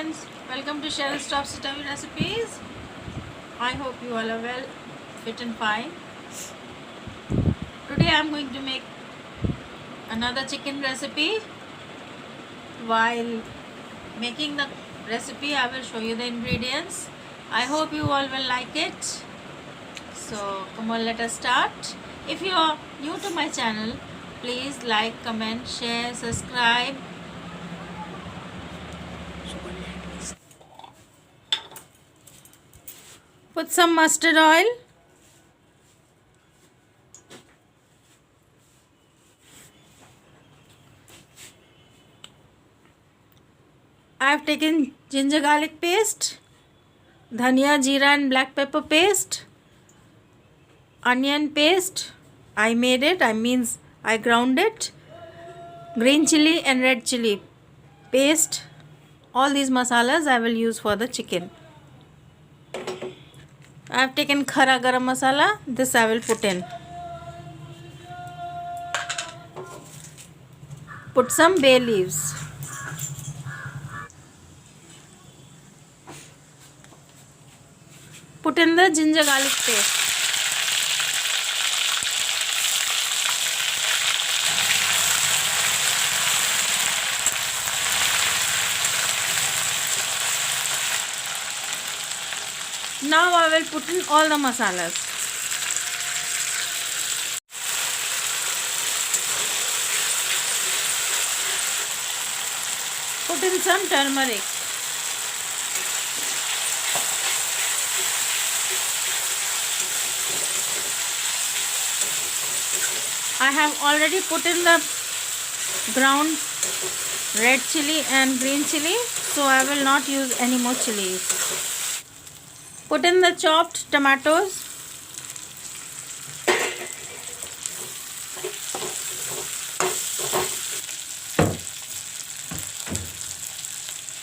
friends, welcome to Cheryl's Top Tummy Recipes. I hope you all are well, fit and fine. Today I am going to make another chicken recipe. While making the recipe, I will show you the ingredients. I hope you all will like it. So come on, let us start. If you are new to my channel, please like, comment, share, subscribe. Put some mustard oil. I have taken ginger garlic paste, dhania, jeera and black pepper paste, onion paste. I made it, I ground it, green chili and red chili paste. All these masalas I will use for the chicken. I have taken khara garam masala. This I will put in. Put some bay leaves. Put in the ginger garlic paste. Now I will put in all the masalas. Put in some turmeric. I have already put in the ground red chili and green chili, so I will not use any more chilies. Put in the chopped tomatoes.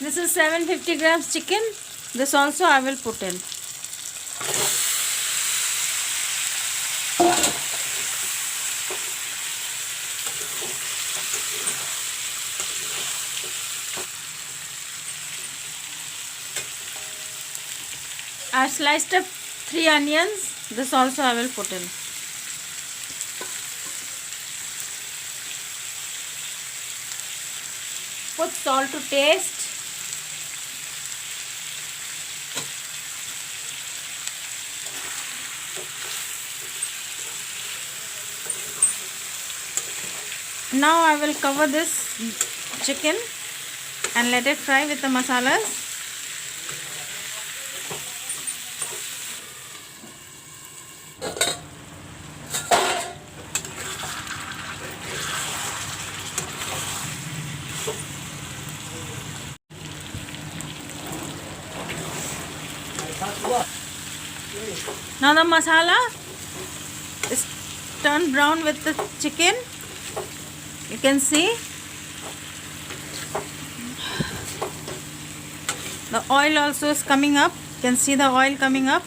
This is 750 grams chicken. This also I will put in. I sliced up 3 onions. This also I will put in. Put salt to taste. Now I will cover this chicken and let it fry with the masalas. Now the masala is turned brown with the chicken. You can see the oil also is coming up. You can see the oil coming up.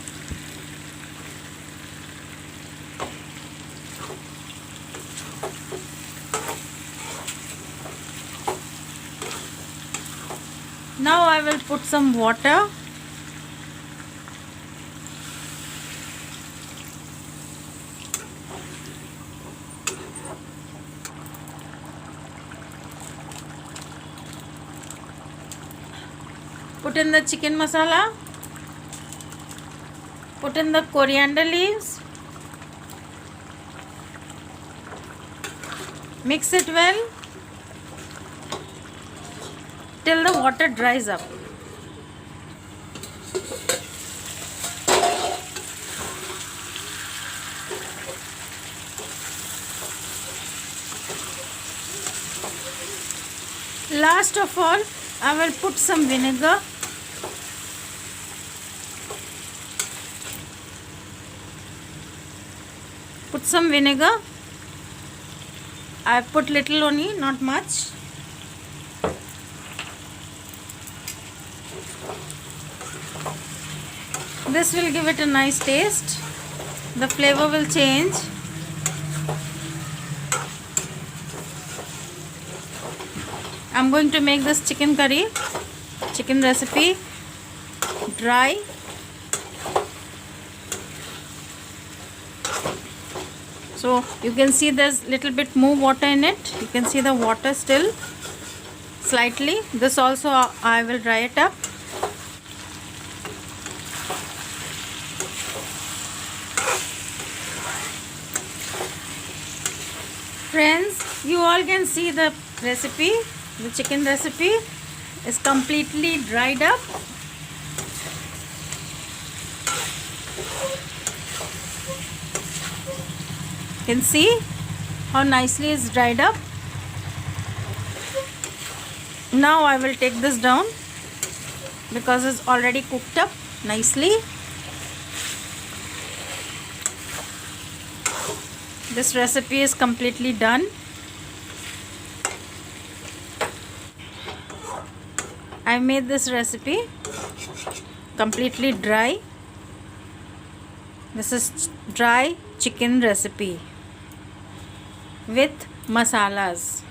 Now I will put some water. Put in the chicken masala. Put in the coriander leaves. Mix it well till the water dries up. Last of all, I will put some vinegar. Put some vinegar. I put little only, not much. This will give it a nice taste. The flavor will change. I'm going to make this chicken curry. chicken recipe, dry. So you can see there's little bit more water in it. You can see the water still slightly. This also I will dry it up. Friends, you all can see the recipe. The chicken recipe is completely dried up. You can see how nicely it's dried up. Now I will take this down because it's already cooked up nicely. This recipe is completely done. I made this recipe completely dry. This is dry chicken recipe with masalas.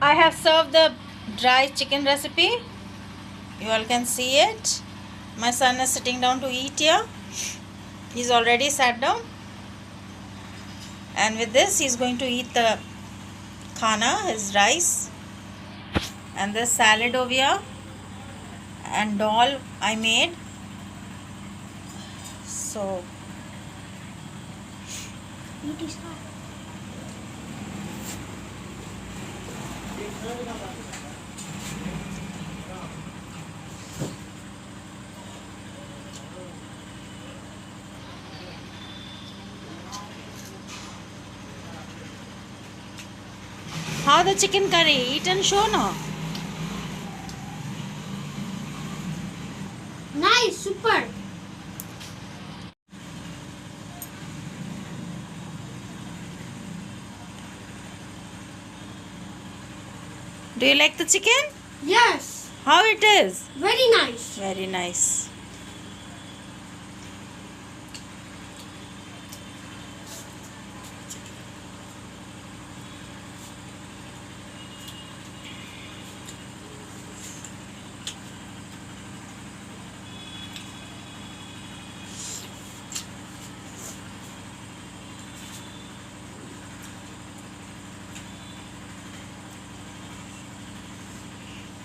I have served the dry chicken recipe. You all can see it. My son is sitting down to eat here. He's already sat down, and with this he's going to eat the khana, his rice, and the salad over here, and dal I made. So how the chicken curry? Eat and show now. Nice, super. Do you like the chicken? Yes, How it is? very nice. Very nice.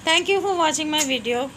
Thank you for watching my video.